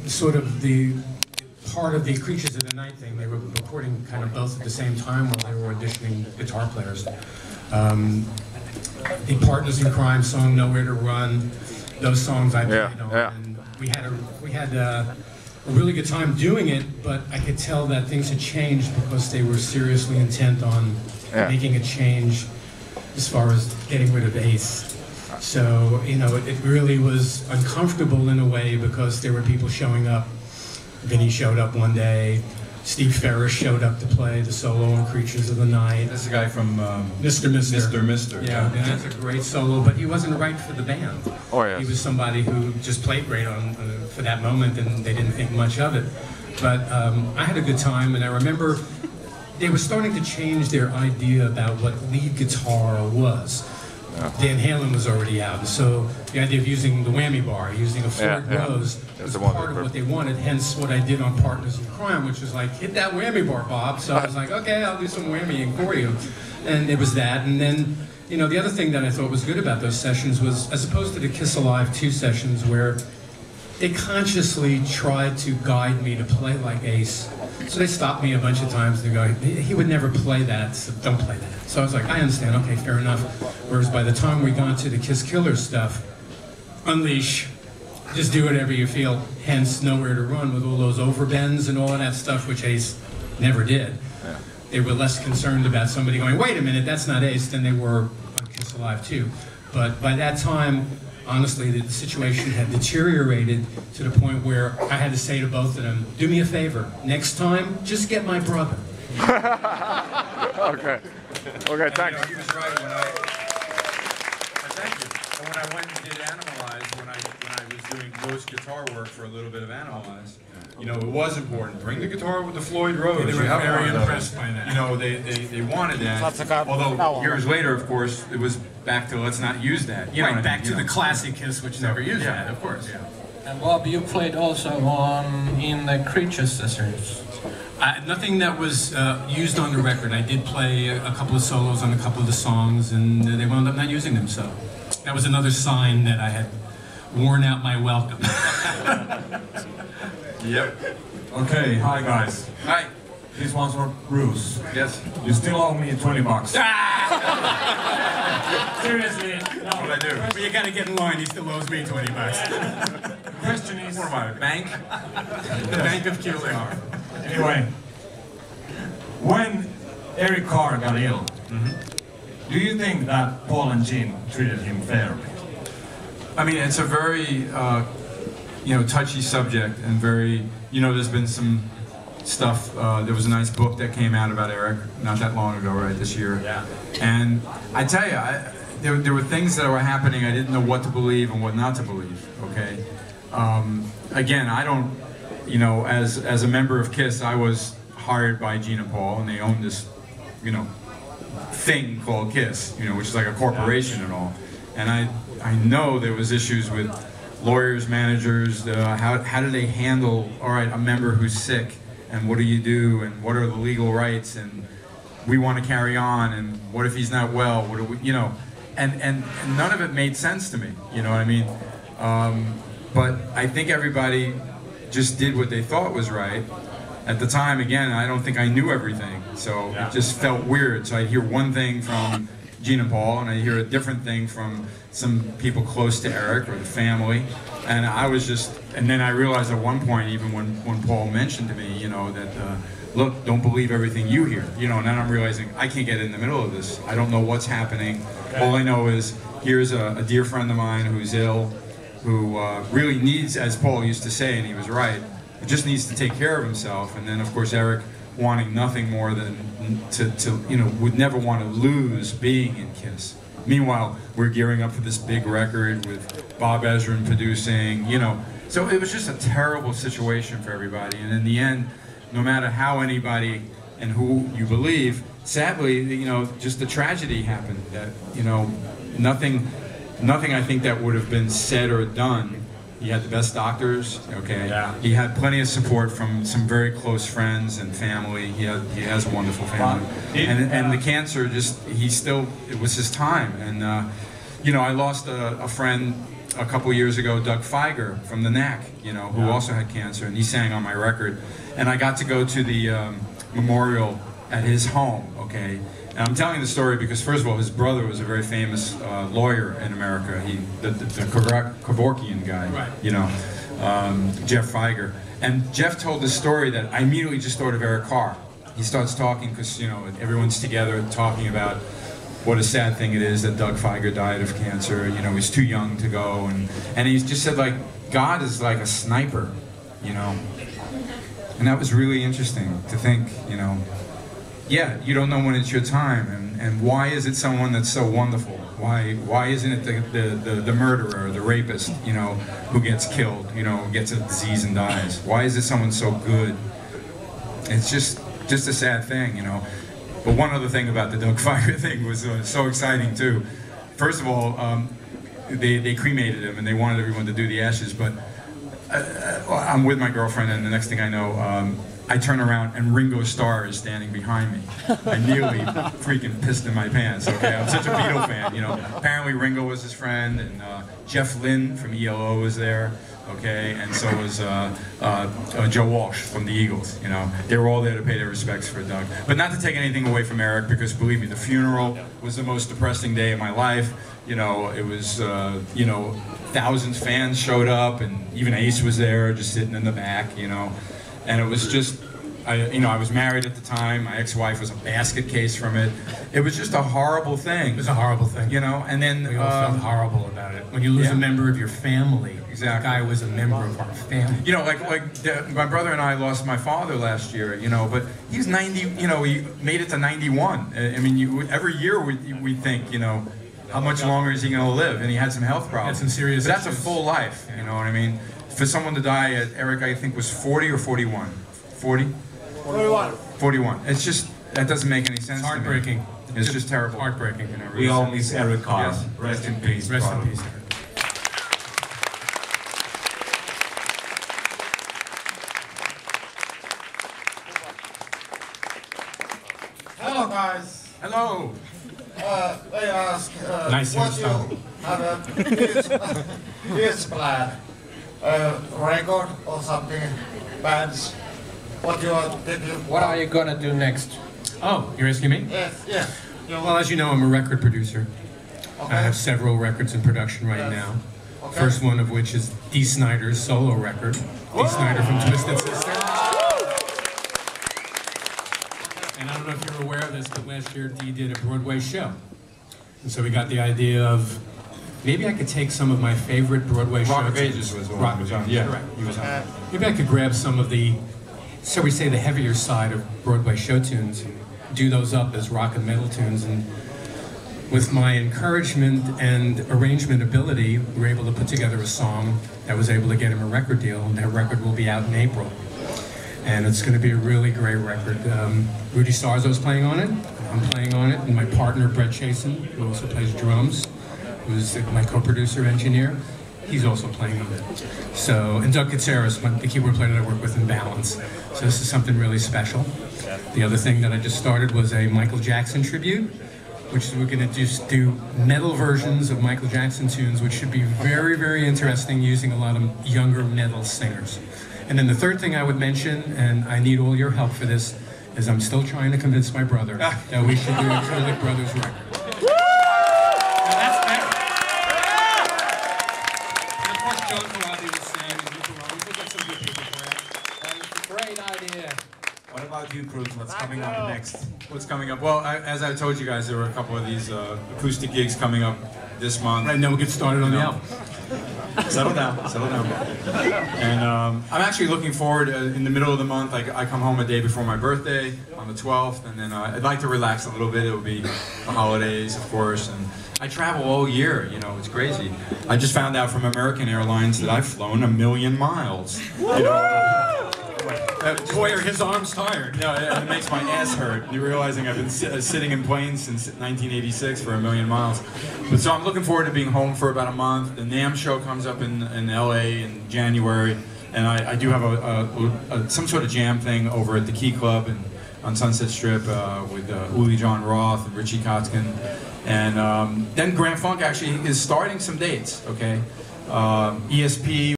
sort of the part of the Creatures of the Night thing. They were recording kind of both at the same time while they were auditioning guitar players. The Partners in Crime song, Nowhere to Run, those songs I played on. And we had a really good time doing it, but I could tell that things had changed because they were seriously intent on making a change as far as getting rid of Ace. So, you know, it really was uncomfortable in a way because there were people showing up. Vinny showed up one day. Steve Ferris showed up to play the solo on Creatures of the Night. That's the guy from Mr. Mister. Yeah, and that's a great solo, but he wasn't right for the band. Oh, yes. He was somebody who just played great on for that moment, and they didn't think much of it. But I had a good time, and I remember they were starting to change their idea about what lead guitar was. Van Halen was already out, and so the idea of using the whammy bar, using a Ford Rose, was part of what they wanted, hence what I did on Partners in Crime, which was like, hit that whammy bar, Bob. So I was like, okay, I'll do some whammying for you. And it was that, and then, you know, the other thing that I thought was good about those sessions was, as opposed to the Kiss Alive 2 sessions, where they consciously tried to guide me to play like Ace. So they stopped me a bunch of times and go, he would never play that, so don't play that. So I was like, I understand, okay, fair enough. Whereas by the time we got to the Kiss Killer stuff, Unleash, just do whatever you feel, hence Nowhere to Run with all those overbends and all of that stuff, which Ace never did. Yeah. They were less concerned about somebody going, wait a minute, that's not Ace, than they were on Kiss Alive 2. But by that time, honestly, the situation had deteriorated to the point where I had to say to both of them, do me a favor, next time, just get my brother. Okay. Okay, thanks. You know, he was right when thank you. And when I went and did Animalize, when I was doing ghost guitar work for a little bit of Animalize, you know, it was important. Bring the guitar with the Floyd Rose. They were very impressed by that. You know, they wanted that. Although years later, of course, it was back to let's not use that. You know, right, back to the classic Kiss, which never used that, of course. Yeah. And Bob, you played also in the Creatures sessions. Nothing that was used on the record. I did play a couple of solos on a couple of the songs, and they wound up not using them, so that was another sign that I had worn out my welcome. Yep. Okay, hi guys. Hi. This one's for Bruce. Yes. You still owe me $20. Seriously. No. What'd I do? Well, you gotta get in line, he still owes me $20. The question is... What am I, a bank? The Bank of Kulick. Anyway, when Eric Carr got ill, do you think that Paul and Gene treated him fairly? I mean, it's a very, you know, touchy subject, and very, you know, there's been some stuff. There was a nice book that came out about Eric not that long ago, right, this year. Yeah. And I tell you, there were things that were happening. I didn't know what to believe and what not to believe. Okay. Again, I don't, you know, as a member of KISS, I was hired by Gene and Paul, and they owned this, you know, thing called KISS, you know, which is like a corporation and all. And I know there was issues with lawyers, managers. How do they handle, all right, a member who's sick, and what do you do, and what are the legal rights, and we want to carry on, and what if he's not well? What do we, you know, and none of it made sense to me. You know what I mean? But I think everybody just did what they thought was right. At the time, again, I don't think I knew everything, so it just felt weird. So I'd hear one thing from Gene and Paul, and I'd hear a different thing from some people close to Eric or the family, and I was just, and then I realized at one point, even when Paul mentioned to me, you know, that, look, don't believe everything you hear, you know, and then I'm realizing I can't get in the middle of this. I don't know what's happening. All I know is, here's a dear friend of mine who's ill, who really needs, as Paul used to say, and he was right, he just needs to take care of himself. And then, of course, Eric wanting nothing more than to you know, would never want to lose being in KISS. Meanwhile, we're gearing up for this big record with Bob Ezrin producing, you know. So it was just a terrible situation for everybody. And in the end, no matter how anybody and who you believe, sadly, you know, just a tragedy happened. That, you know, nothing I think that would have been said or done. He had the best doctors, okay? Yeah. He had plenty of support from some very close friends and family. He has a wonderful family. And the cancer just, it was his time. And, you know, I lost a friend a couple years ago Doug Feiger from the Knack, you know, who also had cancer, and he sang on my record. And I got to go to the memorial at his home, okay? And I'm telling the story because, first of all, his brother was a very famous lawyer in America. The Kevorkian guy, right. You know, Jeff Feiger. And Jeff told this story that I immediately just thought of Eric Carr. He starts talking because, you know, everyone's together talking about what a sad thing it is that Doug Feiger died of cancer. You know, he's too young to go. And he just said, like, God is like a sniper, you know. And that was really interesting to think, you know, yeah, you don't know when it's your time, and why is it someone that's so wonderful? Why isn't it the murderer, the rapist, you know, who gets killed, you know, gets a disease and dies? Why is it someone so good? It's just a sad thing, you know. But one other thing about the Doug Feiger thing was so exciting too. First of all, they cremated him and they wanted everyone to do the ashes, but I'm with my girlfriend, and the next thing I know, I turn around and Ringo Starr is standing behind me. I nearly freaking pissed in my pants, okay? I'm such a Beatle fan, you know. Apparently Ringo was his friend, and Jeff Lynne from ELO was there, okay? And so was Joe Walsh from the Eagles, you know. They were all there to pay their respects for Doug. But not to take anything away from Eric, because believe me, the funeral was the most depressing day of my life. You know, it was, you know, thousands of fans showed up, and even Ace was there, just sitting in the back, you know. And it was just, you know, I was married at the time. My ex-wife was a basket case from it. It was just a horrible thing. It was a horrible thing. You know, and then... We all felt horrible about it. When you lose a member of your family. Exactly. The guy was a member of our family. You know, my brother and I lost my father last year, you know, but he's 90, you know, he made it to 91. I mean, every year we think, you know, how much longer is he going to live? And he had some health problems. Had some serious But that's a full life, you know what I mean? For someone to die at, Eric, I think was 40 or 41? 40? 41. 41. It's just, that doesn't make any sense. It's heartbreaking. To me. It's just terrible. Heartbreaking. You know, We all miss Eric Carr. Yes. Rest in peace. Rest in peace. Hello, guys. Hello. They ask Nice what you have a kids plan, record or something, bands. What you are thinking? What are you gonna do next? Oh, you're asking me? Yes, yes. Well, as you know, I'm a record producer. Okay. I have several records in production right now. Okay. First one of which is Dee Snider's solo record. Dee Snider from Twisted Sister. And I don't know if you're aware of this, but last year Dee did a Broadway show. And so we got the idea of, maybe I could take some of my favorite Broadway shows. Rock of Ages was the one he was on. Yeah, correct. he was on. Maybe I could grab some of the, so we say, the heavier side of Broadway show tunes and do those up as rock and metal tunes. And with my encouragement and arrangement ability, we were able to put together a song that was able to get him a record deal, and that record will be out in April. And it's going to be a really great record. Rudy Sarzo's playing on it, I'm playing on it, and my partner Brett Chasen, who also plays drums, who's my co-producer engineer, he's also playing on it. So, and Doug Katsaris, the keyboard player that I work with in Balance. So this is something really special. The other thing that I just started was a Michael Jackson tribute, which we're going to just do metal versions of Michael Jackson tunes, which should be very, very interesting, using a lot of younger metal singers. And then the third thing I would mention, and I need all your help for this, is I'm still trying to convince my brother that we should do a Kulick Brothers record. Now that's better. And of course, Joe Karabi will sing, and Luke Rollins will get some good people for it. Great idea. What about you, Cruz? What's coming up next? What's coming up? Well, as I told you guys, there were a couple of these acoustic gigs coming up this month. Right, now we'll get started on the album. Settle down, settle down. And I'm actually looking forward, in the middle of the month, I come home a day before my birthday, on the 12th, and then I'd like to relax a little bit. It will be the holidays, of course, and I travel all year, you know, it's crazy. I just found out from American Airlines that I've flown 1 million miles. You know, Boy, are his arms tired. no, it makes my ass hurt. You're realizing I've been sitting in planes since 1986 for 1 million miles. But so I'm looking forward to being home for about a month. The NAMM show comes up in LA in January, and I do have some sort of jam thing over at the Key Club on Sunset Strip with Uli John Roth and Richie Kotzkin. And then Grand Funk actually is starting some dates, okay? ESP